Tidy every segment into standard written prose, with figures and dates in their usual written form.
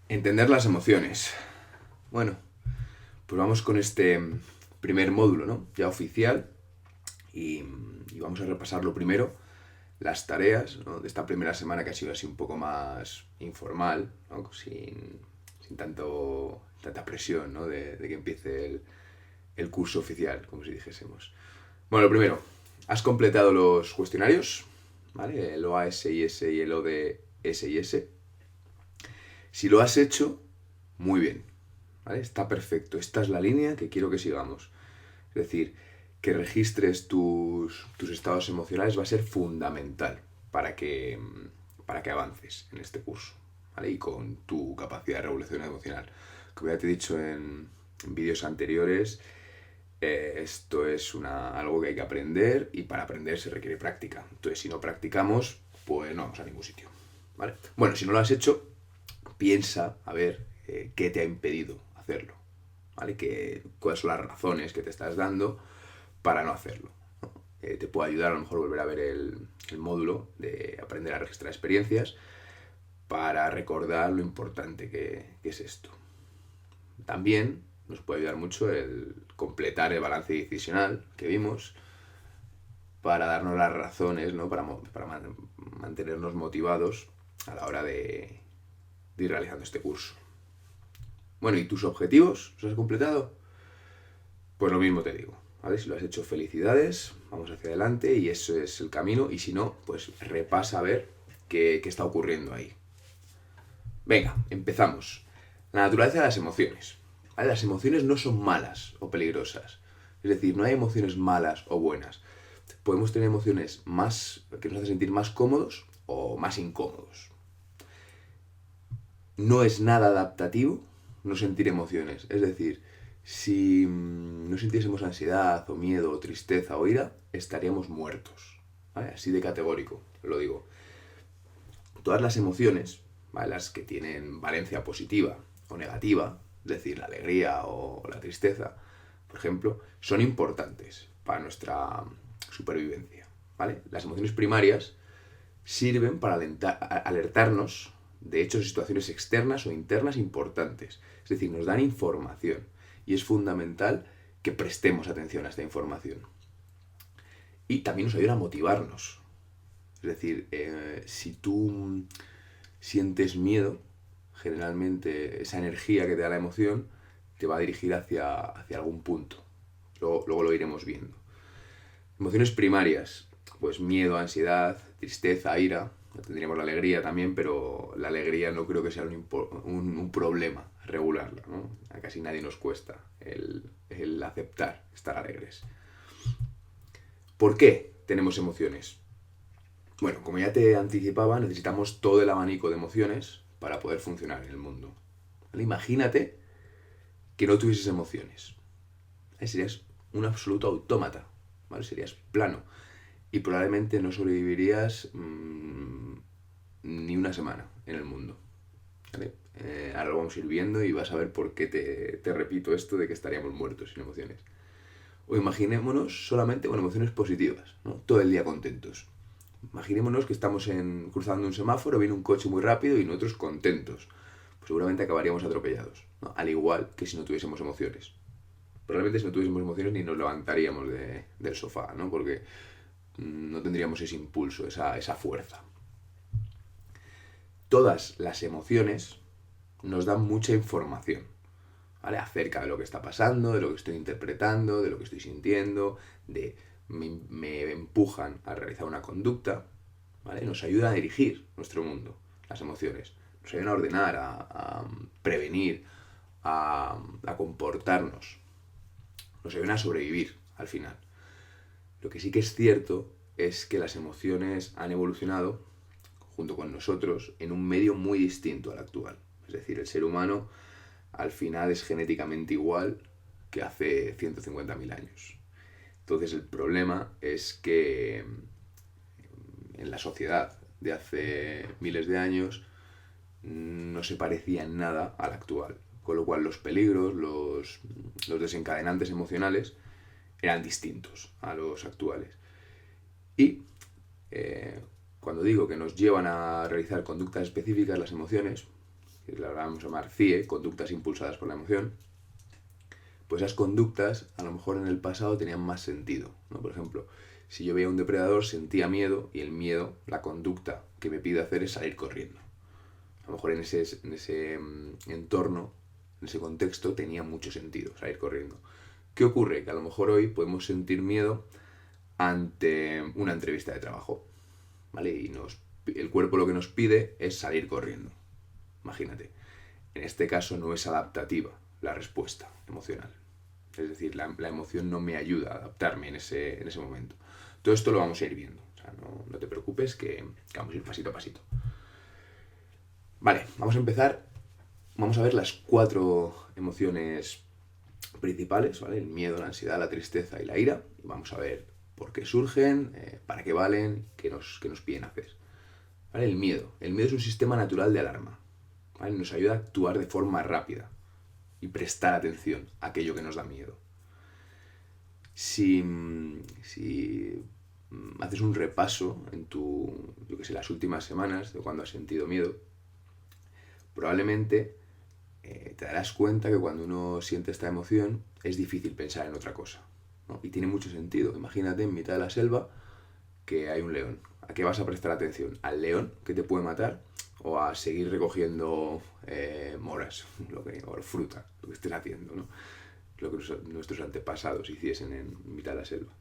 Entender las emociones. Bueno, pues vamos con este primer módulo, ¿no? Ya oficial. Y vamos a repasar lo primero, las tareas, ¿no? De esta primera semana que ha sido así un poco más informal, ¿no? Sin tanta presión, ¿no? De que empiece el curso oficial, como si dijésemos. Bueno, lo primero, has completado los cuestionarios, ¿vale? El OASIS y el ODSIS. Si lo has hecho, muy bien, ¿vale? Está perfecto. Esta es la línea que quiero que sigamos. Es decir, que registres tus estados emocionales va a ser fundamental para que avances en este curso, ¿vale? Y con tu capacidad de regulación emocional. Como ya te he dicho en vídeos anteriores, esto es algo que hay que aprender y para aprender se requiere práctica. Entonces, si no practicamos, pues no vamos a ningún sitio, ¿vale? Bueno, si no lo has hecho, piensa a ver qué te ha impedido hacerlo, ¿vale? Cuáles son las razones que te estás dando para no hacerlo, ¿no? Te puede ayudar a lo mejor volver a ver el módulo de aprender a registrar experiencias para recordar lo importante que es esto. También nos puede ayudar mucho el completar el balance decisional que vimos para darnos las razones, ¿no? Para mantenernos motivados a la hora de ir realizando este curso. Bueno, ¿y tus objetivos? ¿Los has completado? Pues lo mismo te digo, ¿vale? Si lo has hecho, felicidades, vamos hacia adelante y eso es el camino. Y si no, pues repasa a ver qué está ocurriendo ahí. Venga, empezamos. La naturaleza de las emociones. ¿Vale? Las emociones no son malas o peligrosas. Es decir, no hay emociones malas o buenas. Podemos tener emociones que nos hacen sentir más cómodos o más incómodos. No es nada adaptativo no sentir emociones. Es decir, si no sintiésemos ansiedad o miedo o tristeza o ira, estaríamos muertos. ¿Vale? Así de categórico, lo digo. Todas las emociones, ¿vale? Las que tienen valencia positiva o negativa, es decir, la alegría o la tristeza, por ejemplo, son importantes para nuestra supervivencia. ¿Vale? Las emociones primarias sirven para alertarnos de hechos o situaciones externas o internas importantes. Es decir, nos dan información y es fundamental que prestemos atención a esta información. Y también nos ayuda a motivarnos. Es decir, si tú sientes miedo, generalmente esa energía que te da la emoción te va a dirigir hacia algún punto. Luego lo iremos viendo. Emociones primarias, pues miedo, ansiedad, tristeza, ira. Tendríamos la alegría también, pero la alegría no creo que sea un problema regularla, ¿no? A casi nadie nos cuesta el aceptar estar alegres. ¿Por qué tenemos emociones? Bueno, como ya te anticipaba, necesitamos todo el abanico de emociones para poder funcionar en el mundo. ¿Vale? Imagínate que no tuvieses emociones. Serías un absoluto autómata, ¿vale? Serías plano. Y probablemente no sobrevivirías ni una semana en el mundo. ¿Vale? Ahora lo vamos a ir viendo y vas a ver por qué te repito esto de que estaríamos muertos sin emociones. O imaginémonos solamente con emociones positivas, ¿no? Todo el día contentos. Imaginémonos que estamos cruzando un semáforo, viene un coche muy rápido y nosotros contentos. Pues seguramente acabaríamos atropellados, ¿no? Al igual que si no tuviésemos emociones. Probablemente si no tuviésemos emociones ni nos levantaríamos del sofá, ¿no? Porque no tendríamos ese impulso, esa fuerza. Todas las emociones nos dan mucha información, ¿vale? Acerca de lo que está pasando, de lo que estoy interpretando, de lo que estoy sintiendo, me empujan a realizar una conducta, ¿vale? Nos ayudan a dirigir nuestro mundo, las emociones. Nos ayudan a ordenar, a prevenir, a comportarnos. Nos ayudan a sobrevivir al final. Lo que sí que es cierto es que las emociones han evolucionado junto con nosotros en un medio muy distinto al actual. Es decir, el ser humano al final es genéticamente igual que hace 150.000 años. Entonces el problema es que en la sociedad de hace miles de años no se parecía en nada al actual. Con lo cual los peligros, los desencadenantes emocionales eran distintos a los actuales. Y cuando digo que nos llevan a realizar conductas específicas, las emociones, que la vamos a llamar CIE, conductas impulsadas por la emoción, pues esas conductas a lo mejor en el pasado tenían más sentido, ¿no? Por ejemplo, si yo veía a un depredador, sentía miedo, y el miedo, la conducta que me pide hacer es salir corriendo. A lo mejor en ese entorno, en ese contexto, tenía mucho sentido salir corriendo. ¿Qué ocurre? Que a lo mejor hoy podemos sentir miedo ante una entrevista de trabajo, ¿vale? Y el cuerpo lo que nos pide es salir corriendo. Imagínate. En este caso no es adaptativa la respuesta emocional. Es decir, la emoción no me ayuda a adaptarme en ese momento. Todo esto lo vamos a ir viendo. O sea, no te preocupes que vamos a ir pasito a pasito. Vale, vamos a empezar. Vamos a ver las 4 emociones principales, ¿vale? El miedo, la ansiedad, la tristeza y la ira. Y vamos a ver por qué surgen, para qué valen, qué nos piden hacer. ¿Vale? El miedo. El miedo es un sistema natural de alarma. ¿Vale? Nos ayuda a actuar de forma rápida y prestar atención a aquello que nos da miedo. Si haces un repaso en las últimas semanas de cuando has sentido miedo, probablemente te darás cuenta que cuando uno siente esta emoción es difícil pensar en otra cosa, ¿no? Y tiene mucho sentido. Imagínate en mitad de la selva que hay un león. ¿A qué vas a prestar atención? ¿Al león que te puede matar? ¿O a seguir recogiendo moras o fruta, lo que estés haciendo, ¿no? Lo que nuestros antepasados hiciesen en mitad de la selva?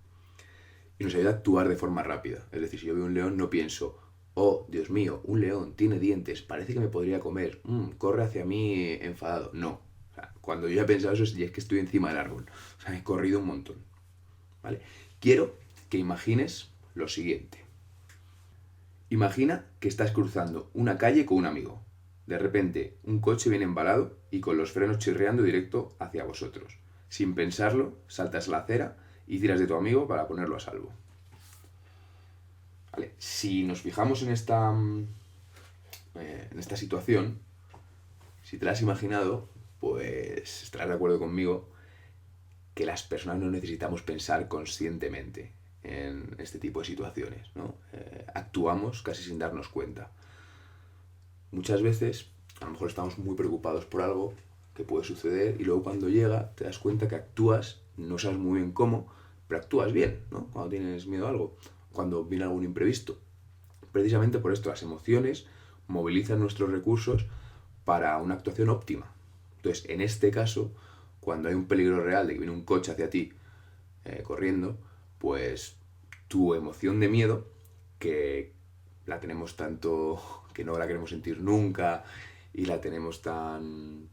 Y nos ayuda a actuar de forma rápida. Es decir, si yo veo un león no pienso, oh, Dios mío, un león, tiene dientes, parece que me podría comer, corre hacia mí enfadado. No. O sea, cuando yo he pensado eso es que estoy encima del árbol. O sea, he corrido un montón. ¿Vale? Quiero que imagines lo siguiente. Imagina que estás cruzando una calle con un amigo. De repente, un coche viene embalado y con los frenos chirriando directo hacia vosotros. Sin pensarlo, saltas a la acera y tiras de tu amigo para ponerlo a salvo. ¿Vale? Si nos fijamos en esta situación, si te la has imaginado, pues estarás de acuerdo conmigo que las personas no necesitamos pensar conscientemente en este tipo de situaciones, ¿no? Actuamos casi sin darnos cuenta. Muchas veces, a lo mejor estamos muy preocupados por algo que puede suceder y luego cuando llega te das cuenta que actúas, no sabes muy bien cómo, pero actúas bien, ¿no? Cuando tienes miedo a algo, cuando viene algún imprevisto. Precisamente por esto, las emociones movilizan nuestros recursos para una actuación óptima. Entonces, en este caso, cuando hay un peligro real de que viene un coche hacia ti corriendo, pues tu emoción de miedo, que la tenemos tanto, que no la queremos sentir nunca y la tenemos tan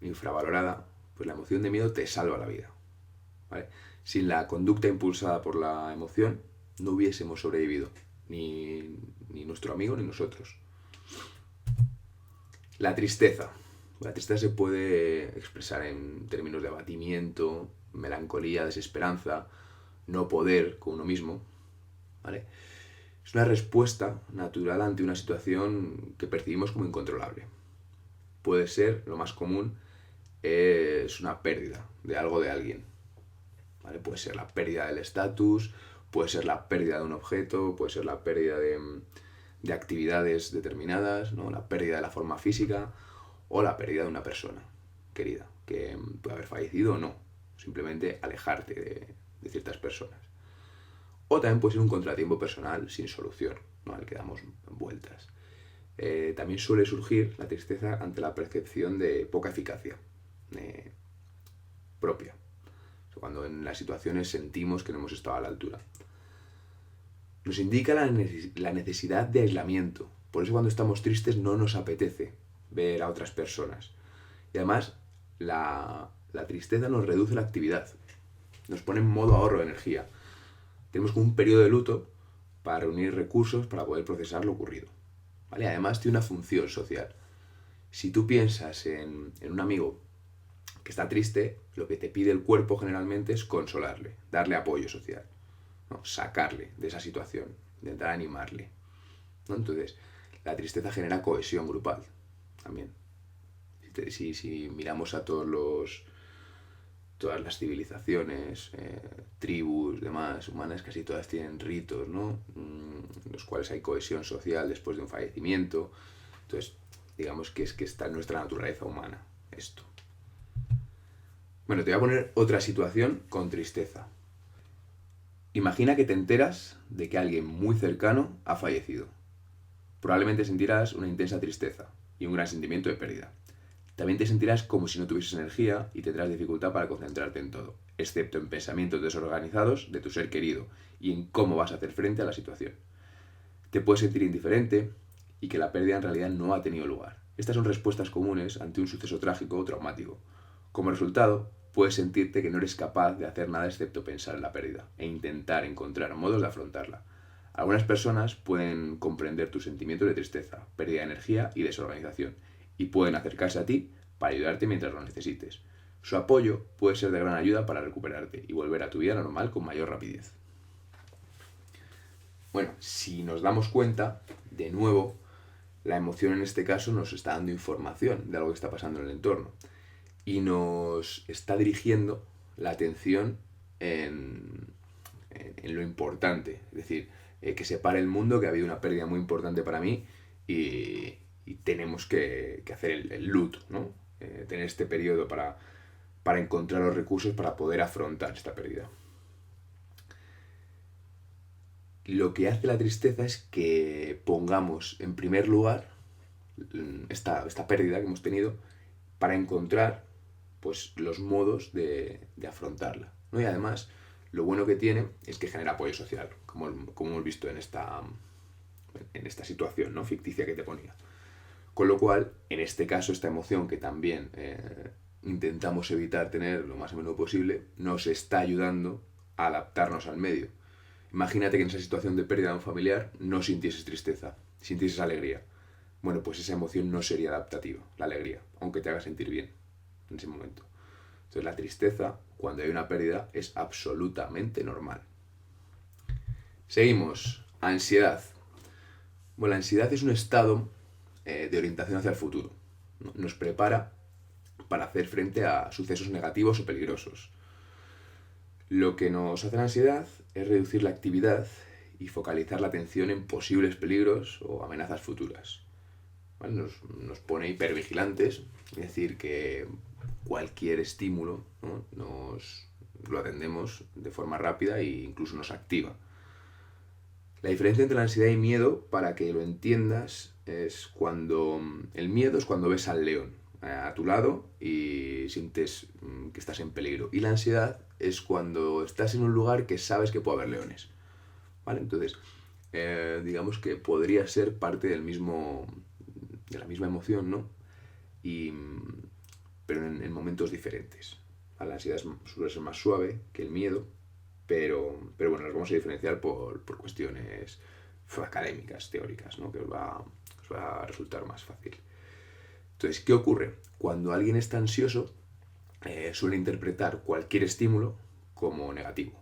infravalorada, pues la emoción de miedo te salva la vida, ¿vale? Sin la conducta impulsada por la emoción no hubiésemos sobrevivido, ni nuestro amigo ni nosotros. La tristeza. La tristeza se puede expresar en términos de abatimiento, melancolía, desesperanza, no poder con uno mismo, ¿vale? Es una respuesta natural ante una situación que percibimos como incontrolable. Puede ser, lo más común, es una pérdida de algo de alguien, ¿vale? Puede ser la pérdida del estatus, puede ser la pérdida de un objeto, puede ser la pérdida de actividades determinadas, ¿no? La pérdida de la forma física o la pérdida de una persona querida, que puede haber fallecido o no, simplemente alejarte de ciertas personas. O también puede ser un contratiempo personal sin solución, ¿no? Al que damos vueltas. También suele surgir la tristeza ante la percepción de poca eficacia propia. O sea, cuando en las situaciones sentimos que no hemos estado a la altura. Nos indica la necesidad de aislamiento. Por eso cuando estamos tristes no nos apetece ver a otras personas. Y además, la tristeza nos reduce la actividad. Nos pone en modo ahorro de energía. Tenemos como un periodo de luto para reunir recursos para poder procesar lo ocurrido, ¿vale? Además tiene una función social. Si tú piensas en un amigo que está triste, lo que te pide el cuerpo generalmente es consolarle, darle apoyo social, ¿no? Sacarle de esa situación, intentar animarle, ¿no? Entonces, la tristeza genera cohesión grupal también. Si miramos a todas las civilizaciones, tribus, demás, humanas, casi todas tienen ritos, ¿no? En los cuales hay cohesión social después de un fallecimiento. Entonces, digamos que es que está en nuestra naturaleza humana esto. Bueno, te voy a poner otra situación con tristeza. Imagina que te enteras de que alguien muy cercano ha fallecido. Probablemente sentirás una intensa tristeza y un gran sentimiento de pérdida. También te sentirás como si no tuvieses energía y tendrás dificultad para concentrarte en todo, excepto en pensamientos desorganizados de tu ser querido y en cómo vas a hacer frente a la situación. Te puedes sentir indiferente y que la pérdida en realidad no ha tenido lugar. Estas son respuestas comunes ante un suceso trágico o traumático. Como resultado, puedes sentirte que no eres capaz de hacer nada excepto pensar en la pérdida e intentar encontrar modos de afrontarla. Algunas personas pueden comprender tus sentimientos de tristeza, pérdida de energía y desorganización, y pueden acercarse a ti para ayudarte mientras lo necesites. Su apoyo puede ser de gran ayuda para recuperarte y volver a tu vida normal con mayor rapidez. Bueno, si nos damos cuenta, de nuevo, la emoción en este caso nos está dando información de algo que está pasando en el entorno y nos está dirigiendo la atención en lo importante. Es decir, que se pare el mundo, que ha habido una pérdida muy importante para mí y tenemos que hacer el luto, ¿no? Tener este periodo para encontrar los recursos para poder afrontar esta pérdida. Lo que hace la tristeza es que pongamos en primer lugar esta pérdida que hemos tenido para encontrar pues, los modos de afrontarla, ¿no? Y además, lo bueno que tiene es que genera apoyo social, como hemos visto en esta situación, ¿no?, ficticia que te ponía. Con lo cual, en este caso, esta emoción que también intentamos evitar tener lo más a menudo posible, nos está ayudando a adaptarnos al medio. Imagínate que en esa situación de pérdida de un familiar no sintieses tristeza, sintieses alegría. Bueno, pues esa emoción no sería adaptativa, la alegría, aunque te haga sentir bien en ese momento. Entonces la tristeza, cuando hay una pérdida, es absolutamente normal. Seguimos. Ansiedad. Bueno, la ansiedad es un estado de orientación hacia el futuro. Nos prepara para hacer frente a sucesos negativos o peligrosos. Lo que nos hace la ansiedad es reducir la actividad y focalizar la atención en posibles peligros o amenazas futuras. ¿Vale? Nos pone hipervigilantes, es decir, que cualquier estímulo, ¿no?, nos lo atendemos de forma rápida e incluso nos activa. La diferencia entre la ansiedad y miedo, para que lo entiendas, es cuando el miedo es cuando ves al león a tu lado y sientes que estás en peligro. Y la ansiedad es cuando estás en un lugar que sabes que puede haber leones. ¿Vale? Entonces, digamos que podría ser parte de la misma emoción, ¿no? Pero en momentos diferentes. La ansiedad suele ser más suave que el miedo, pero bueno, las vamos a diferenciar por cuestiones académicas, teóricas, ¿no?, que os va a resultar más fácil. Entonces, ¿qué ocurre? Cuando alguien está ansioso, suele interpretar cualquier estímulo como negativo,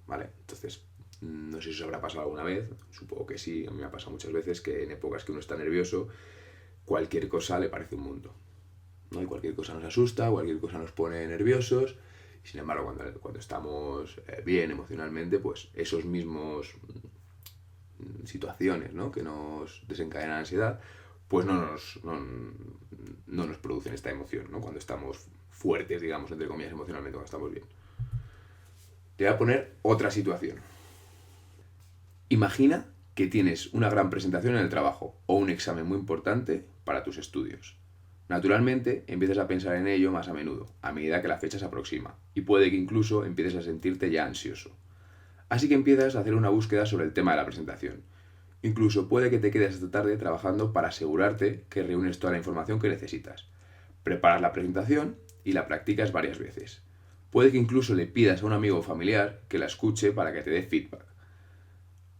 ¿vale? Entonces, no sé si os habrá pasado alguna vez, supongo que sí, a mí me ha pasado muchas veces que en épocas que uno está nervioso, cualquier cosa le parece un mundo, ¿no? Y cualquier cosa nos asusta, cualquier cosa nos pone nerviosos, y sin embargo cuando estamos bien emocionalmente, pues esos mismos situaciones, ¿no?, que nos desencadenan ansiedad, pues no nos producen esta emoción, ¿no?, cuando estamos fuertes, digamos, entre comillas, emocionalmente, cuando estamos bien. Te voy a poner otra situación. Imagina que tienes una gran presentación en el trabajo o un examen muy importante para tus estudios. Naturalmente, empiezas a pensar en ello más a menudo, a medida que la fecha se aproxima, y puede que incluso empieces a sentirte ya ansioso. Así que empiezas a hacer una búsqueda sobre el tema de la presentación. Incluso puede que te quedes esta tarde trabajando para asegurarte que reúnes toda la información que necesitas. Preparas la presentación y la practicas varias veces. Puede que incluso le pidas a un amigo o familiar que la escuche para que te dé feedback.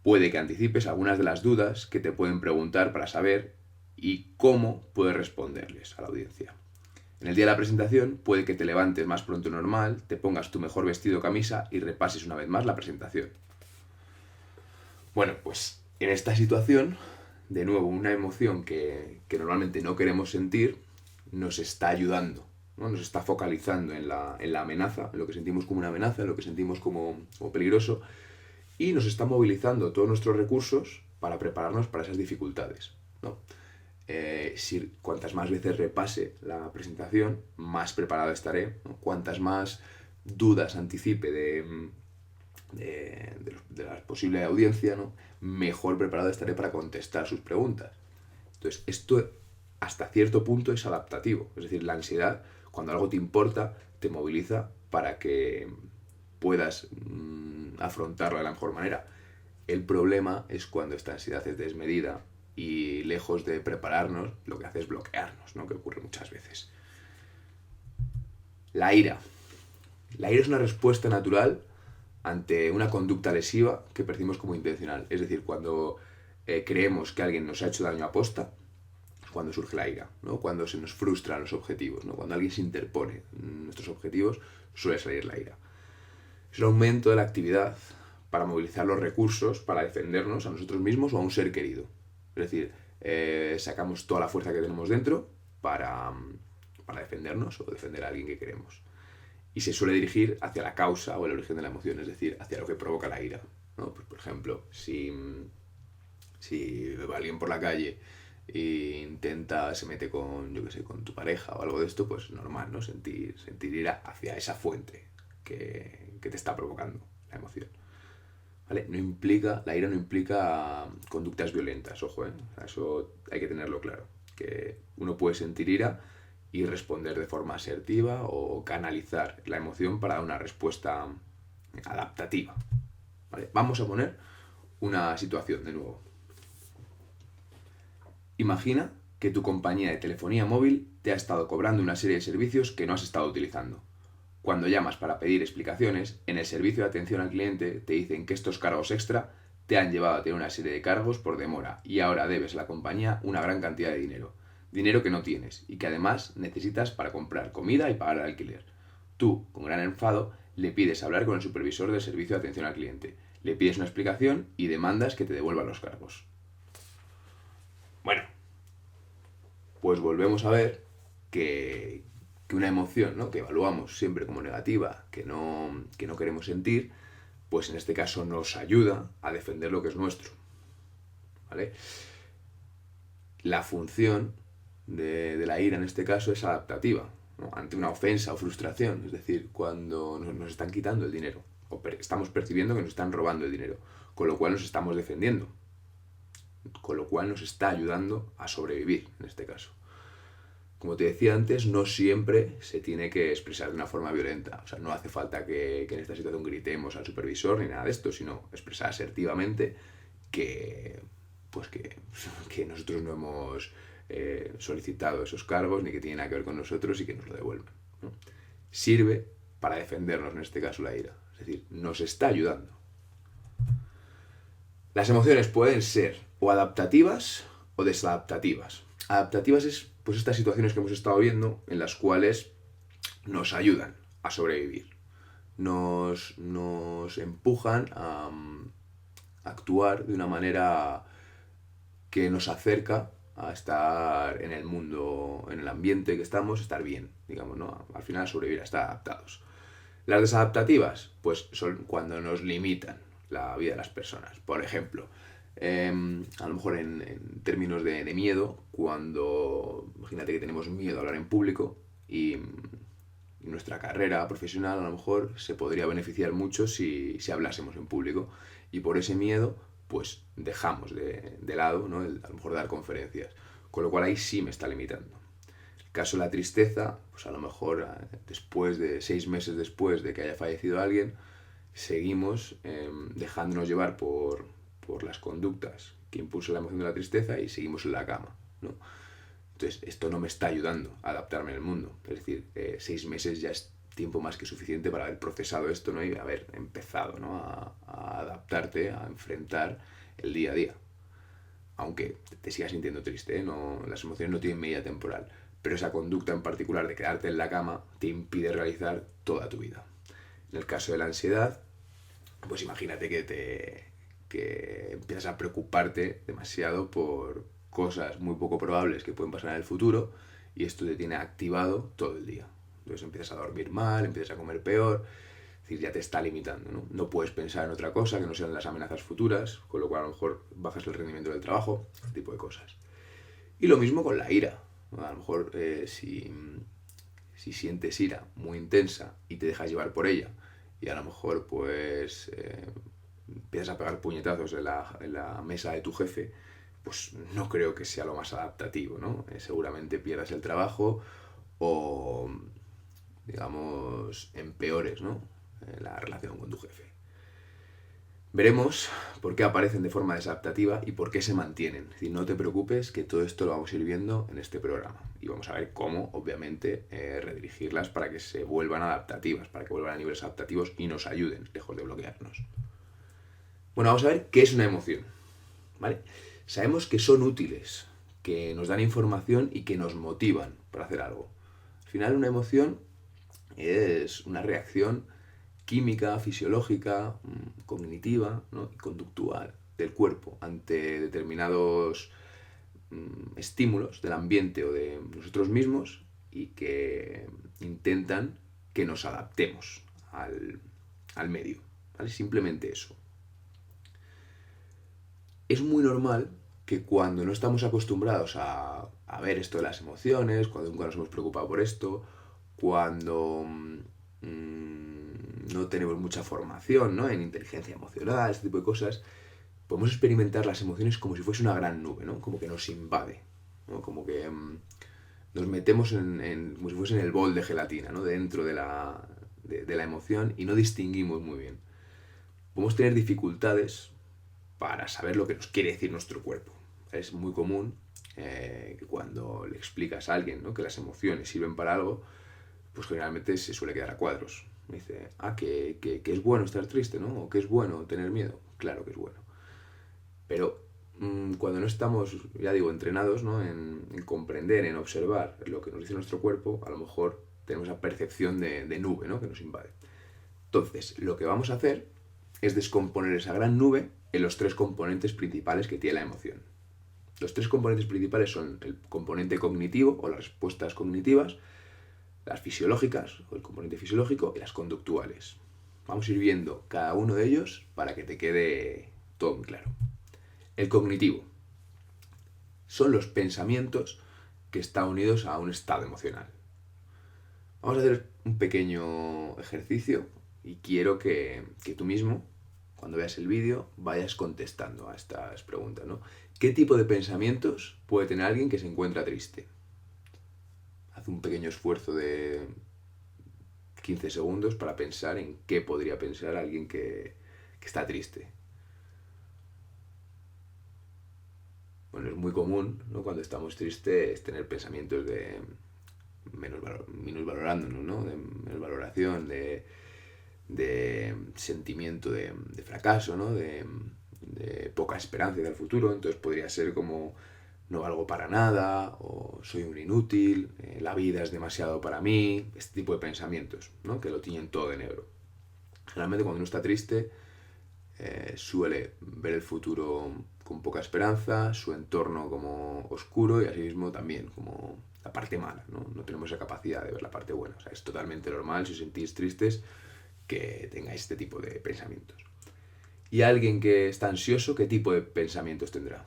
Puede que anticipes algunas de las dudas que te pueden preguntar para saber y cómo puedes responderles a la audiencia. En el día de la presentación puede que te levantes más pronto de lo normal, te pongas tu mejor vestido o camisa y repases una vez más la presentación. Bueno, pues en esta situación, de nuevo, una emoción que normalmente no queremos sentir nos está ayudando, ¿no? Nos está focalizando en la amenaza, en lo que sentimos como una amenaza, en lo que sentimos como peligroso, y nos está movilizando todos nuestros recursos para prepararnos para esas dificultades, ¿no? si cuantas más veces repase la presentación, más preparado estaré, ¿no? Cuantas más dudas anticipe de la posible audiencia, ¿no? Mejor preparado estaré para contestar sus preguntas. Entonces, esto hasta cierto punto es adaptativo. Es decir, la ansiedad, cuando algo te importa, te moviliza para que puedas afrontarlo de la mejor manera. El problema es cuando esta ansiedad es desmedida y lejos de prepararnos, lo que hace es bloquearnos, ¿no? Que ocurre muchas veces. La ira. La ira es una respuesta natural ante una conducta lesiva que percibimos como intencional. Es decir, cuando creemos que alguien nos ha hecho daño a posta, es cuando surge la ira, ¿no? Cuando se nos frustran los objetivos, ¿no? Cuando alguien se interpone en nuestros objetivos, suele salir la ira. Es un aumento de la actividad para movilizar los recursos para defendernos a nosotros mismos o a un ser querido. Es decir, sacamos toda la fuerza que tenemos dentro para defendernos o defender a alguien que queremos. Y se suele dirigir hacia la causa o el origen de la emoción, es decir, hacia lo que provoca la ira, ¿no? Pues, por ejemplo, si va alguien por la calle e se mete con, yo qué sé, con tu pareja o algo de esto, pues normal, ¿no? Sentir ira hacia esa fuente que te está provocando la emoción. ¿Vale? La ira no implica conductas violentas, ojo, ¿eh? Eso hay que tenerlo claro, que uno puede sentir ira y responder de forma asertiva o canalizar la emoción para dar una respuesta adaptativa. ¿Vale? Vamos a poner una situación de nuevo. Imagina que tu compañía de telefonía móvil te ha estado cobrando una serie de servicios que no has estado utilizando. Cuando llamas para pedir explicaciones, en el servicio de atención al cliente te dicen que estos cargos extra te han llevado a tener una serie de cargos por demora y ahora debes a la compañía una gran cantidad de dinero. Dinero que no tienes y que además necesitas para comprar comida y pagar el alquiler. Tú, con gran enfado, le pides hablar con el supervisor del servicio de atención al cliente. Le pides una explicación y demandas que te devuelvan los cargos. Bueno, pues volvemos a ver que una emoción, ¿no? Que evaluamos siempre como negativa, que no queremos sentir, pues en este caso nos ayuda a defender lo que es nuestro. ¿Vale? La función de la ira en este caso es adaptativa, ¿no? Ante una ofensa o frustración, es decir, cuando nos están quitando el dinero o estamos percibiendo que nos están robando el dinero, con lo cual nos estamos defendiendo, con lo cual nos está ayudando a sobrevivir en este caso. Como te decía antes, no siempre se tiene que expresar de una forma violenta. O sea, no hace falta que en esta situación gritemos al supervisor ni nada de esto, sino expresar asertivamente que nosotros no hemos solicitado esos cargos ni que tiene nada que ver con nosotros y que nos lo devuelvan, ¿no? Sirve para defendernos, en este caso, la ira. Es decir, nos está ayudando. Las emociones pueden ser o adaptativas o desadaptativas. Adaptativas es pues estas situaciones que hemos estado viendo en las cuales nos ayudan a sobrevivir. Nos empujan a actuar de una manera que nos acerca a estar en el mundo, en el ambiente que estamos, estar bien, digamos, ¿no? Al final sobrevivir, a estar adaptados. Las desadaptativas, pues son cuando nos limitan la vida de las personas. Por ejemplo, a lo mejor en términos de miedo, cuando imagínate que tenemos miedo a hablar en público y nuestra carrera profesional a lo mejor se podría beneficiar mucho si hablásemos en público y por ese miedo pues dejamos de lado, ¿no? A lo mejor dar conferencias, con lo cual ahí sí me está limitando. El caso de la tristeza, pues a lo mejor después de 6 meses después de que haya fallecido alguien, seguimos dejándonos llevar por las conductas que impulsan la emoción de la tristeza y seguimos en la cama, ¿no? Entonces, esto no me está ayudando a adaptarme al mundo. Es decir, 6 meses ya es tiempo más que suficiente para haber procesado esto, ¿no? Y haber empezado, ¿no? a adaptarte, a enfrentar el día a día. Aunque te sigas sintiendo triste, ¿eh? Las emociones no tienen medida temporal. Pero esa conducta en particular de quedarte en la cama te impide realizar toda tu vida. En el caso de la ansiedad, pues imagínate que empiezas a preocuparte demasiado por cosas muy poco probables que pueden pasar en el futuro y esto te tiene activado todo el día. Entonces empiezas a dormir mal, empiezas a comer peor, es decir, ya te está limitando, ¿no? No puedes pensar en otra cosa que no sean las amenazas futuras, con lo cual a lo mejor bajas el rendimiento del trabajo, este tipo de cosas. Y lo mismo con la ira. A lo mejor si sientes ira muy intensa y te dejas llevar por ella, y a lo mejor pues empiezas a pegar puñetazos en la mesa de tu jefe, pues no creo que sea lo más adaptativo, ¿no? Seguramente pierdas el trabajo o, digamos, empeores, ¿no? La relación con tu jefe. Veremos por qué aparecen de forma desadaptativa y por qué se mantienen. Es decir, no te preocupes, que todo esto lo vamos a ir viendo en este programa. Y vamos a ver cómo, obviamente, redirigirlas para que se vuelvan adaptativas, para que vuelvan a niveles adaptativos y nos ayuden, lejos de bloquearnos. Bueno, vamos a ver qué es una emoción. ¿Vale? Sabemos que son útiles, que nos dan información y que nos motivan para hacer algo. Al final, una emoción es una reacción química, fisiológica, cognitiva, ¿no? Y conductual del cuerpo ante determinados estímulos del ambiente o de nosotros mismos y que intentan que nos adaptemos al medio. ¿Vale? Simplemente eso. Es muy normal que cuando no estamos acostumbrados a ver esto de las emociones, cuando nunca nos hemos preocupado por esto, cuando no tenemos mucha formación, ¿no? En inteligencia emocional, este tipo de cosas, podemos experimentar las emociones como si fuese una gran nube, ¿no? Como que nos invade, ¿no? Como que nos metemos como si fuese en el bol de gelatina, ¿no? Dentro de la emoción y no distinguimos muy bien. Podemos tener dificultades para saber lo que nos quiere decir nuestro cuerpo. Es muy común que cuando le explicas a alguien, ¿no? Que las emociones sirven para algo, pues generalmente se suele quedar a cuadros. Me dice, que es bueno estar triste, ¿no? O que es bueno tener miedo. Claro que es bueno. Pero cuando no estamos, ya digo, entrenados, ¿no? en comprender, en observar lo que nos dice nuestro cuerpo, a lo mejor tenemos esa percepción de nube, ¿no? Que nos invade. Entonces, lo que vamos a hacer es descomponer esa gran nube en los tres componentes principales que tiene la emoción. Los tres componentes principales son el componente cognitivo o las respuestas cognitivas, las fisiológicas o el componente fisiológico y las conductuales. Vamos a ir viendo cada uno de ellos para que te quede todo muy claro. El cognitivo son los pensamientos que están unidos a un estado emocional. Vamos a hacer un pequeño ejercicio y quiero que tú mismo, cuando veas el vídeo, vayas contestando a estas preguntas, ¿no? ¿Qué tipo de pensamientos puede tener alguien que se encuentra triste? Haz un pequeño esfuerzo de 15 segundos para pensar en qué podría pensar alguien que está triste. Bueno, es muy común, ¿no? Cuando estamos tristes tener pensamientos de minusvalorándonos, ¿no? De menosvaloración, de sentimiento de fracaso, ¿no? De poca esperanza del futuro. Entonces podría ser como no valgo para nada, o soy un inútil, la vida es demasiado para mí, este tipo de pensamientos, ¿no? Que lo tiñen todo de negro. Generalmente cuando uno está triste suele ver el futuro con poca esperanza, su entorno como oscuro y asimismo también como la parte mala, ¿no? No tenemos esa capacidad de ver la parte buena. O sea, es totalmente normal si os sentís tristes que tengáis este tipo de pensamientos. Y alguien que está ansioso, ¿qué tipo de pensamientos tendrá?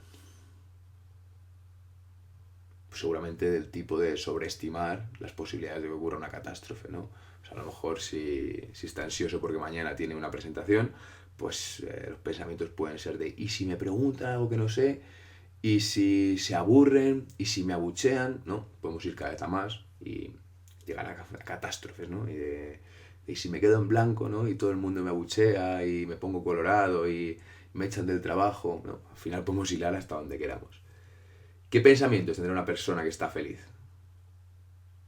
Pues seguramente del tipo de sobreestimar las posibilidades de que ocurra una catástrofe, ¿no? O sea, a lo mejor si está ansioso porque mañana tiene una presentación, pues los pensamientos pueden ser de ¿y si me preguntan algo que no sé? ¿Y si se aburren? ¿Y si me abuchean? ¿No? Podemos ir cada vez a más y llegar a catástrofes, ¿no? Y si me quedo en blanco, ¿no? Y todo el mundo me abuchea y me pongo colorado y me echan del trabajo, ¿no? Al final podemos hilar hasta donde queramos. ¿Qué pensamientos tendrá una persona que está feliz?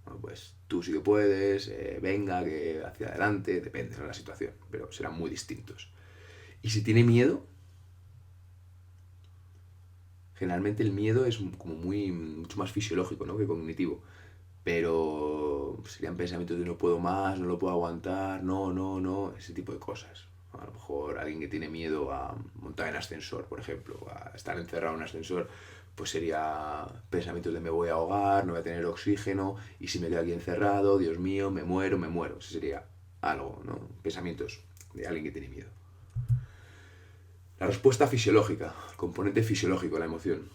Bueno, pues tú sí que puedes, venga, que hacia adelante, depende de la situación, pero serán muy distintos. Y si tiene miedo, generalmente el miedo es como mucho más fisiológico, ¿no? Que cognitivo. Pero serían pensamientos de no puedo más, no lo puedo aguantar, no, ese tipo de cosas. A lo mejor alguien que tiene miedo a montar en ascensor, por ejemplo, a estar encerrado en un ascensor, pues sería pensamientos de me voy a ahogar, no voy a tener oxígeno, y si me quedo aquí encerrado, Dios mío, me muero. Ese sería algo, ¿no? Pensamientos de alguien que tiene miedo. La respuesta fisiológica, el componente fisiológico de la emoción.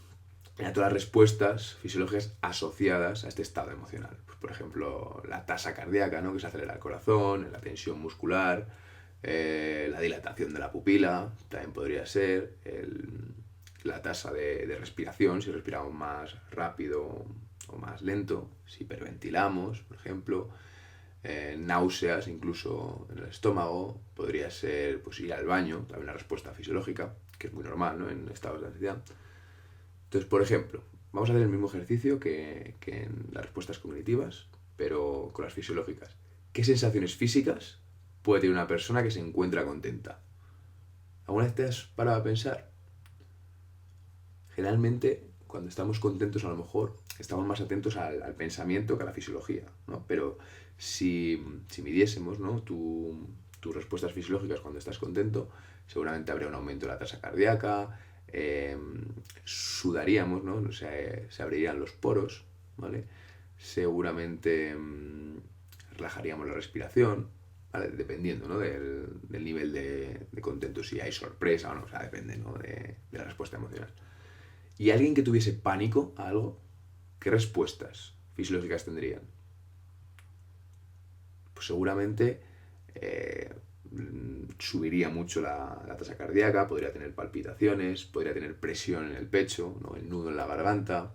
a todas las respuestas fisiológicas asociadas a este estado emocional. Pues, por ejemplo, la tasa cardíaca, ¿no? Que se acelera el corazón, la tensión muscular, la dilatación de la pupila, también podría ser la tasa de respiración, si respiramos más rápido o más lento, si hiperventilamos, por ejemplo, náuseas incluso en el estómago, podría ser pues, ir al baño, también una respuesta fisiológica, que es muy normal, ¿no? En estados de ansiedad. Entonces, por ejemplo, vamos a hacer el mismo ejercicio que en las respuestas cognitivas, pero con las fisiológicas. ¿Qué sensaciones físicas puede tener una persona que se encuentra contenta? ¿Alguna vez te has parado a pensar? Generalmente, cuando estamos contentos, a lo mejor estamos más atentos al pensamiento que a la fisiología, ¿no? Pero si midiésemos, ¿no? tus respuestas fisiológicas cuando estás contento, seguramente habría un aumento de la tasa cardíaca, sudaríamos, ¿no? O sea, se abrirían los poros, ¿vale? Seguramente relajaríamos la respiración, ¿vale? Dependiendo, ¿no? del nivel de contento, si hay sorpresa o no, o sea, depende, ¿no? de la respuesta emocional. ¿Y alguien que tuviese pánico a algo? ¿Qué respuestas fisiológicas tendrían? Pues seguramente subiría mucho la tasa cardíaca, podría tener palpitaciones, podría tener presión en el pecho, ¿no? El nudo en la garganta,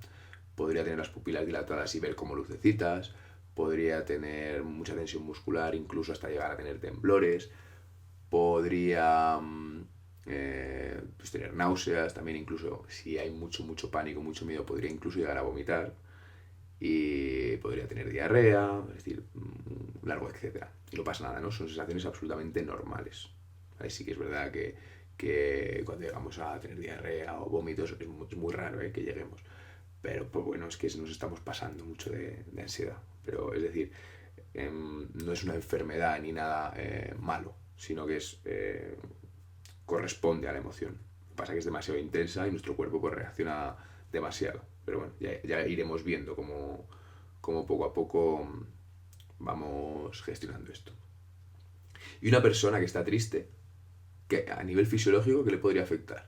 podría tener las pupilas dilatadas y ver como lucecitas, podría tener mucha tensión muscular, incluso hasta llegar a tener temblores, podría pues tener náuseas, también incluso si hay mucho pánico, mucho miedo, podría incluso llegar a vomitar y podría tener diarrea, es decir, largo, etcétera. Y no pasa nada, ¿no? Son sensaciones absolutamente normales. Ahí sí que es verdad que cuando llegamos a tener diarrea o vómitos es muy raro que lleguemos. Pero pues bueno, es que nos estamos pasando mucho de ansiedad. Pero es decir, no es una enfermedad ni nada malo, sino que corresponde a la emoción. Lo que pasa es que es demasiado intensa y nuestro cuerpo pues, reacciona demasiado. Pero bueno, ya iremos viendo cómo poco a poco vamos gestionando esto. Y una persona que está triste, que a nivel fisiológico, ¿qué le podría afectar?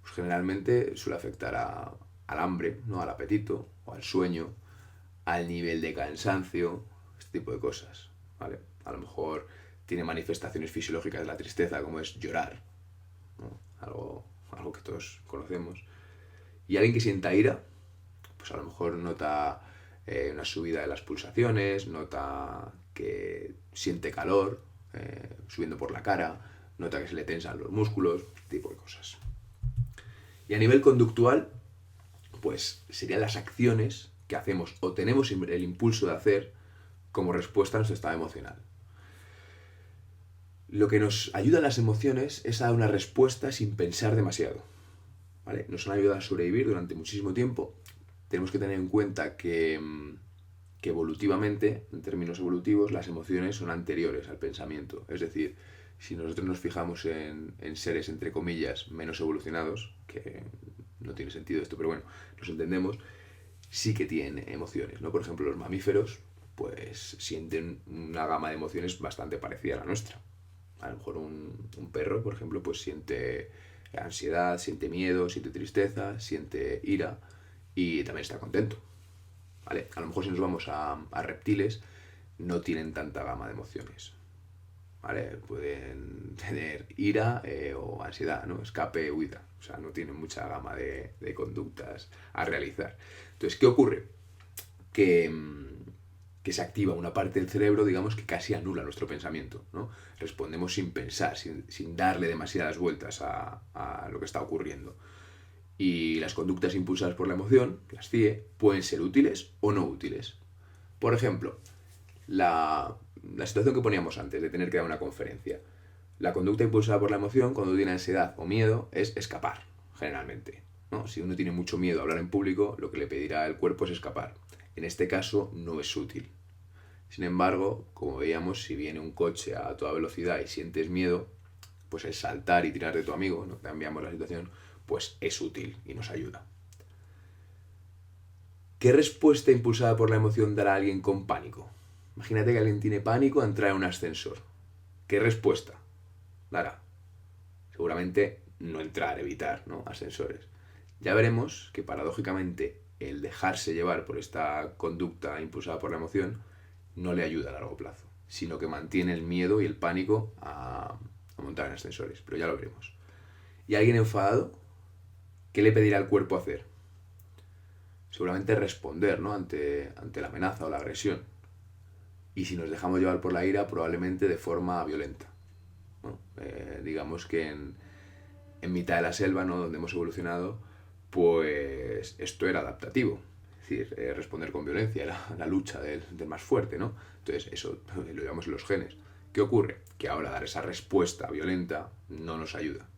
Pues generalmente suele afectar al hambre, ¿no? Al apetito o al sueño, al nivel de cansancio, este tipo de cosas, ¿vale? A lo mejor tiene manifestaciones fisiológicas de la tristeza, como es llorar, ¿no? Algo que todos conocemos. Y alguien que sienta ira, pues a lo mejor nota una subida de las pulsaciones, nota que siente calor subiendo por la cara, nota que se le tensan los músculos, este tipo de cosas. Y a nivel conductual, pues serían las acciones que hacemos o tenemos el impulso de hacer como respuesta a nuestro estado emocional. Lo que nos ayuda a las emociones es a dar una respuesta sin pensar demasiado, ¿vale? Nos han ayudado a sobrevivir durante muchísimo tiempo. Tenemos que tener en cuenta que evolutivamente, en términos evolutivos, las emociones son anteriores al pensamiento. Es decir, si nosotros nos fijamos en seres, entre comillas, menos evolucionados, que no tiene sentido esto, pero bueno, nos entendemos, sí que tienen emociones, ¿no? Por ejemplo, los mamíferos, pues sienten una gama de emociones bastante parecida a la nuestra. A lo mejor un perro, por ejemplo, pues siente ansiedad, siente miedo, siente tristeza, siente ira y también está contento, ¿vale? A lo mejor si nos vamos a reptiles, no tienen tanta gama de emociones, ¿vale? Pueden tener ira o ansiedad, ¿no? Escape, huida. O sea, no tienen mucha gama de conductas a realizar. Entonces, ¿qué ocurre? Que se activa una parte del cerebro, digamos, que casi anula nuestro pensamiento, ¿no? Respondemos sin pensar, sin darle demasiadas vueltas a lo que está ocurriendo. Y las conductas impulsadas por la emoción, las CIE, pueden ser útiles o no útiles. Por ejemplo, la situación que poníamos antes de tener que dar una conferencia. La conducta impulsada por la emoción, cuando tiene ansiedad o miedo, es escapar, generalmente, ¿no? Si uno tiene mucho miedo a hablar en público, lo que le pedirá el cuerpo es escapar. En este caso no es útil. Sin embargo, como veíamos, si viene un coche a toda velocidad y sientes miedo, pues el saltar y tirar de tu amigo, ¿no? Cambiamos la situación, pues es útil y nos ayuda. ¿Qué respuesta impulsada por la emoción dará a alguien con pánico? Imagínate que alguien tiene pánico a entrar en un ascensor. ¿Qué respuesta dará? Seguramente no entrar, evitar, ¿no? Ascensores. Ya veremos que paradójicamente el dejarse llevar por esta conducta impulsada por la emoción no le ayuda a largo plazo, sino que mantiene el miedo y el pánico a montar en ascensores, pero ya lo veremos. ¿Y alguien enfadado? ¿Qué le pedirá al cuerpo hacer? Seguramente responder, ¿no? ante la amenaza o la agresión. Y si nos dejamos llevar por la ira, probablemente de forma violenta, ¿no? Digamos que en mitad de la selva, ¿no? Donde hemos evolucionado, pues esto era adaptativo. Es decir, responder con violencia, la lucha del más fuerte, ¿no? Entonces, eso lo llevamos en los genes. ¿Qué ocurre? Que ahora dar esa respuesta violenta no nos ayuda.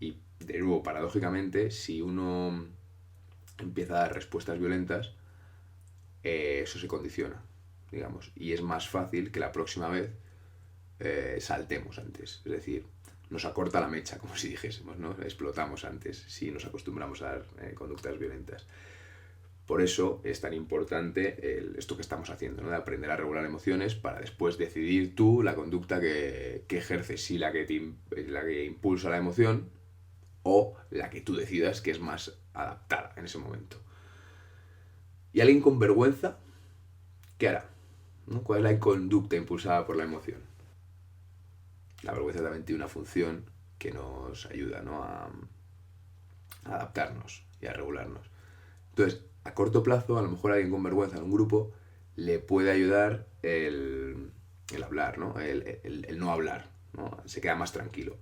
Y, de nuevo, paradójicamente, si uno empieza a dar respuestas violentas, eso se condiciona, digamos. Y es más fácil que la próxima vez saltemos antes. Es decir, nos acorta la mecha, como si dijésemos, ¿no? Explotamos antes si nos acostumbramos a dar conductas violentas. Por eso es tan importante esto que estamos haciendo, ¿no? De aprender a regular emociones para después decidir tú la conducta que ejerces, si la que impulsa la emoción o la que tú decidas que es más adaptada en ese momento. ¿Y alguien con vergüenza? ¿Qué hará? ¿No? ¿Cuál es la conducta impulsada por la emoción? La vergüenza también tiene una función que nos ayuda, ¿no? a adaptarnos y a regularnos. Entonces, a corto plazo, a lo mejor a alguien con vergüenza en un grupo le puede ayudar el hablar, ¿no? El no hablar, ¿no? Se queda más tranquilo.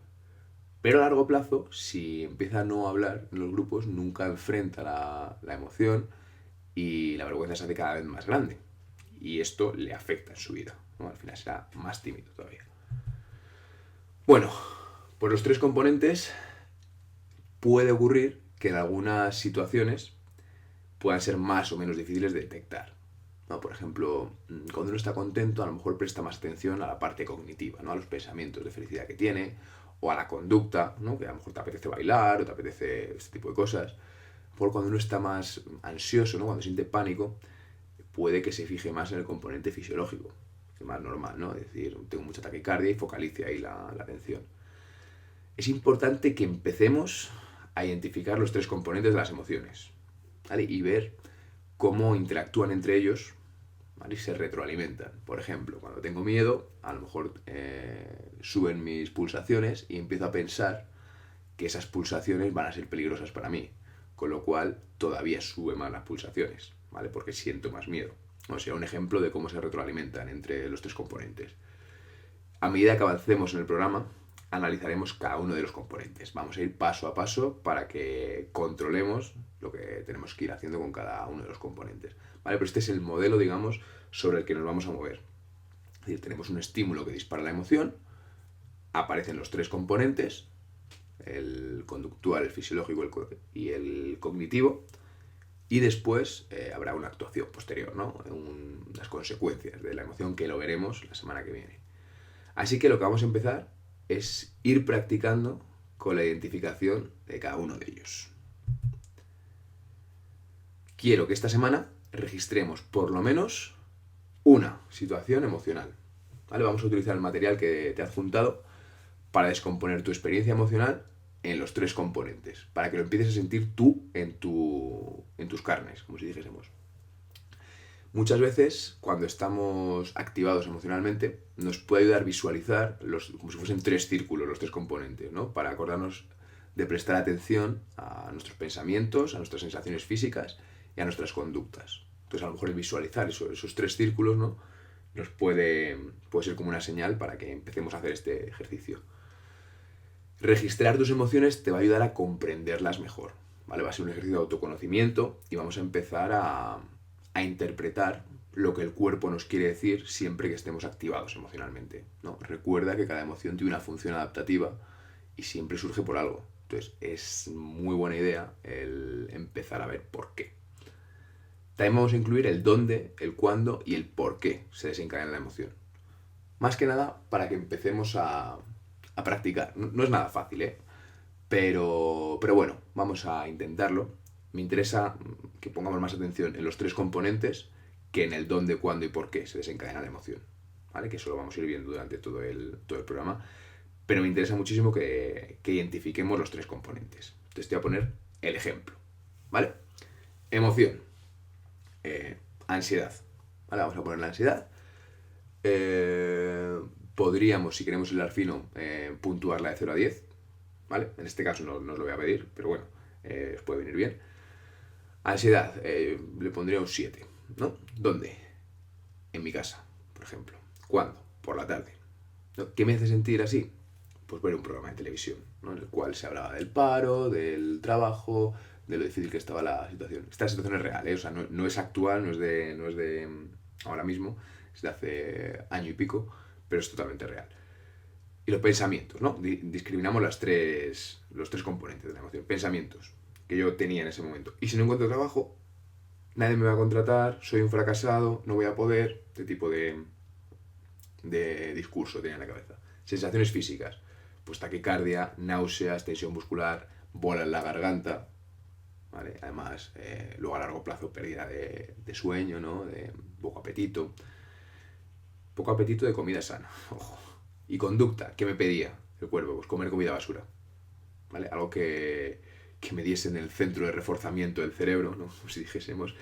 Pero a largo plazo, si empieza a no hablar en los grupos, nunca enfrenta la emoción y la vergüenza se hace cada vez más grande. Y esto le afecta en su vida, ¿no? Al final será más tímido todavía. Bueno, por los tres componentes puede ocurrir que en algunas situaciones puedan ser más o menos difíciles de detectar, ¿no? Por ejemplo, cuando uno está contento, a lo mejor presta más atención a la parte cognitiva, ¿no? A los pensamientos de felicidad que tiene, o a la conducta, ¿no? Que a lo mejor te apetece bailar o te apetece este tipo de cosas. Por cuando uno está más ansioso, ¿no? Cuando siente pánico, puede que se fije más en el componente fisiológico, que es más normal, ¿no? Es decir, tengo mucha taquicardia y focalice ahí la atención. Es importante que empecemos a identificar los tres componentes de las emociones, ¿vale? Y ver cómo interactúan entre ellos, ¿vale? Y se retroalimentan. Por ejemplo, cuando tengo miedo, a lo mejor suben mis pulsaciones y empiezo a pensar que esas pulsaciones van a ser peligrosas para mí, con lo cual todavía suben más las pulsaciones, ¿vale? Porque siento más miedo. O sea, un ejemplo de cómo se retroalimentan entre los tres componentes. A medida que avancemos en el programa, analizaremos cada uno de los componentes. Vamos a ir paso a paso para que controlemos lo que tenemos que ir haciendo con cada uno de los componentes. ¿Vale? Pero este es el modelo, digamos, sobre el que nos vamos a mover. Es decir, tenemos un estímulo que dispara la emoción, aparecen los tres componentes, el conductual, el fisiológico y el cognitivo, y después habrá una actuación posterior, ¿no? Las consecuencias de la emoción, que lo veremos la semana que viene. Así que lo que vamos a empezar es ir practicando con la identificación de cada uno de ellos. Quiero que esta semana registremos por lo menos una situación emocional, ¿vale? Vamos a utilizar el material que te he adjuntado para descomponer tu experiencia emocional en los tres componentes, para que lo empieces a sentir tú en tus carnes, como si dijésemos. Muchas veces, cuando estamos activados emocionalmente, nos puede ayudar a visualizar como si fuesen tres círculos, los tres componentes, ¿no? Para acordarnos de prestar atención a nuestros pensamientos, a nuestras sensaciones físicas y a nuestras conductas. Entonces, a lo mejor el visualizar esos tres círculos, ¿no? Nos puede ser como una señal para que empecemos a hacer este ejercicio. Registrar tus emociones te va a ayudar a comprenderlas mejor, ¿vale? Va a ser un ejercicio de autoconocimiento y vamos a empezar a interpretar lo que el cuerpo nos quiere decir siempre que estemos activados emocionalmente, ¿no? Recuerda que cada emoción tiene una función adaptativa y siempre surge por algo. Entonces es muy buena idea el empezar a ver por qué. También vamos a incluir el dónde, el cuándo y el por qué se desencadena la emoción. Más que nada para que empecemos a practicar. No es nada fácil, ¿eh? Pero bueno, vamos a intentarlo. Me interesa que pongamos más atención en los tres componentes que en el dónde, cuándo y por qué se desencadena la emoción, ¿vale? Que eso lo vamos a ir viendo durante todo el programa. Pero me interesa muchísimo que identifiquemos los tres componentes. Entonces te voy a poner el ejemplo, ¿vale? Emoción. Ansiedad. ¿Vale? Vamos a poner la ansiedad. Podríamos, si queremos hilar fino, puntuarla de 0 a 10. ¿Vale? En este caso no os lo voy a pedir, pero bueno, os puede venir bien. Ansiedad, le pondría un 7, ¿no? ¿Dónde? En mi casa, por ejemplo. ¿Cuándo? Por la tarde. ¿No? ¿Qué me hace sentir así? Pues ver un programa de televisión, ¿no? En el cual se hablaba del paro, del trabajo, de lo difícil que estaba la situación. Esta situación es real, ¿eh? O sea, no es actual, no es de ahora mismo, es de hace año y pico, pero es totalmente real. Y los pensamientos, ¿no? Discriminamos los tres componentes de la emoción. Pensamientos que yo tenía en ese momento. Y si no encuentro trabajo, nadie me va a contratar, soy un fracasado, no voy a poder, este tipo de discurso tenía en la cabeza. Sensaciones físicas, pues taquicardia, náuseas, tensión muscular, bola en la garganta, ¿vale? Además, luego a largo plazo pérdida de sueño, ¿no? De poco apetito. Poco apetito de comida sana, ojo. Y conducta, ¿qué me pedía el cuerpo? Pues comer comida basura, ¿vale? Algo que me diese en el centro de reforzamiento del cerebro, ¿no? Si dijésemos,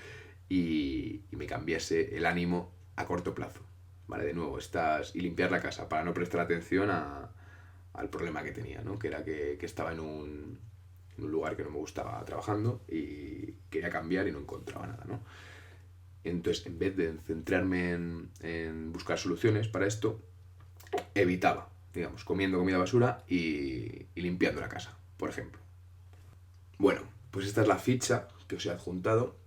y me cambiase el ánimo a corto plazo, ¿vale? De nuevo, y limpiar la casa para no prestar atención al problema que tenía, ¿no? Que era que estaba en un lugar que no me gustaba trabajando y quería cambiar y no encontraba nada, ¿no? Entonces, en vez de centrarme en buscar soluciones para esto, evitaba, digamos, comiendo comida basura y limpiando la casa, por ejemplo. Bueno, pues esta es la ficha que os he adjuntado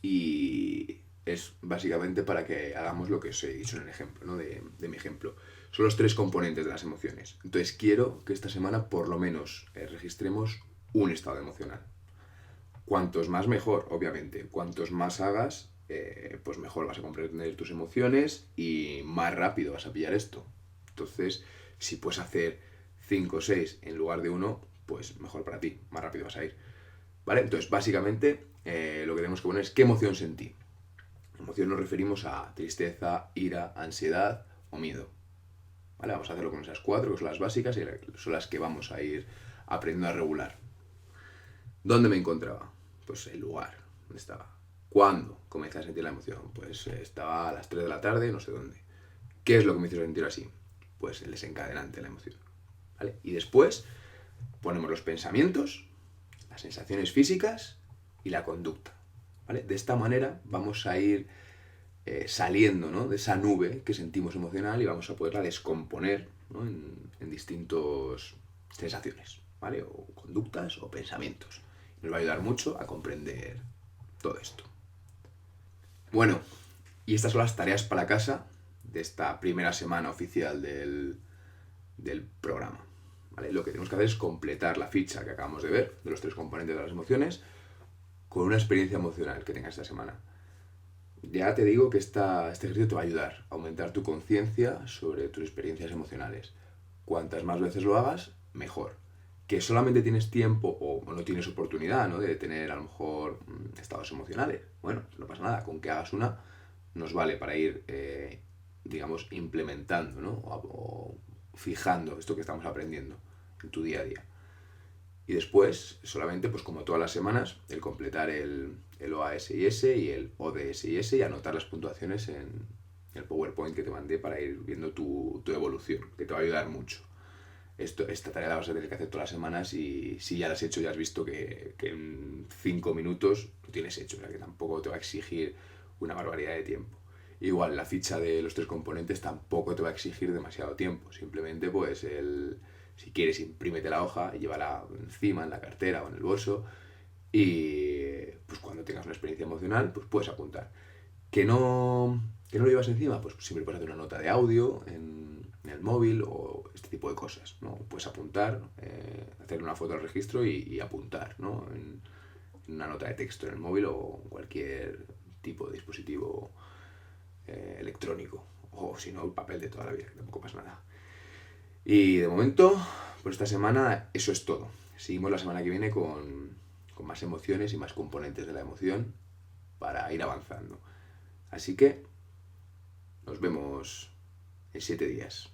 y es básicamente para que hagamos lo que os he dicho en el ejemplo, ¿no? De mi ejemplo. Son los 3 componentes de las emociones. Entonces quiero que esta semana por lo menos registremos un estado emocional. Cuantos más mejor, obviamente. Cuantos más hagas, pues mejor vas a comprender tus emociones y más rápido vas a pillar esto. Entonces, si puedes hacer 5 o 6 en lugar de 1, pues mejor para ti, más rápido vas a ir. ¿Vale? Entonces, básicamente, lo que tenemos que poner es qué emoción sentí. Emoción nos referimos a tristeza, ira, ansiedad o miedo. ¿Vale? Vamos a hacerlo con esas 4, que son las básicas y son las que vamos a ir aprendiendo a regular. ¿Dónde me encontraba? Pues el lugar donde estaba. ¿Cuándo comencé a sentir la emoción? Pues estaba a las 3 de la tarde, no sé dónde. ¿Qué es lo que me hizo sentir así? Pues el desencadenante de la emoción. ¿Vale? Y después ponemos los pensamientos, las sensaciones físicas y la conducta. ¿Vale? De esta manera vamos a ir saliendo, ¿no? De esa nube que sentimos emocional y vamos a poderla descomponer, ¿no? en distintas sensaciones, ¿vale? O conductas o pensamientos. Nos va a ayudar mucho a comprender todo esto. Bueno, y estas son las tareas para casa de esta primera semana oficial del programa. ¿Vale? Lo que tenemos que hacer es completar la ficha que acabamos de ver, de los 3 componentes de las emociones, con una experiencia emocional que tengas esta semana. Ya te digo que este ejercicio te va a ayudar a aumentar tu conciencia sobre tus experiencias emocionales. Cuantas más veces lo hagas, mejor. Que solamente tienes tiempo o no tienes oportunidad, ¿no? De tener a lo mejor estados emocionales. Bueno, no pasa nada, con que hagas una nos vale para ir, digamos, implementando, ¿no? O fijando esto que estamos aprendiendo en tu día a día. Y después, solamente, pues como todas las semanas, el completar el OASIS y el ODSIS y anotar las puntuaciones en el PowerPoint que te mandé para ir viendo tu evolución, que te va a ayudar mucho. Esta tarea la vas a tener que hacer todas las semanas y si ya la has hecho ya has visto que en 5 minutos lo tienes hecho, o sea que tampoco te va a exigir una barbaridad de tiempo. Igual la ficha de los 3 componentes tampoco te va a exigir demasiado tiempo, simplemente pues si quieres imprímete la hoja y llévala encima en la cartera o en el bolso y pues cuando tengas una experiencia emocional pues puedes apuntar. Que no lo llevas encima, pues siempre puedes hacer una nota de audio en el móvil o este tipo de cosas, ¿no? Puedes apuntar, hacer una foto al registro y apuntar, ¿no? En una nota de texto en el móvil o en cualquier tipo de dispositivo electrónico o si no, el papel de toda la vida, que tampoco pasa nada. Y de momento, por esta semana, eso es todo. Seguimos la semana que viene con más emociones y más componentes de la emoción para ir avanzando. Así que nos vemos en 7 días.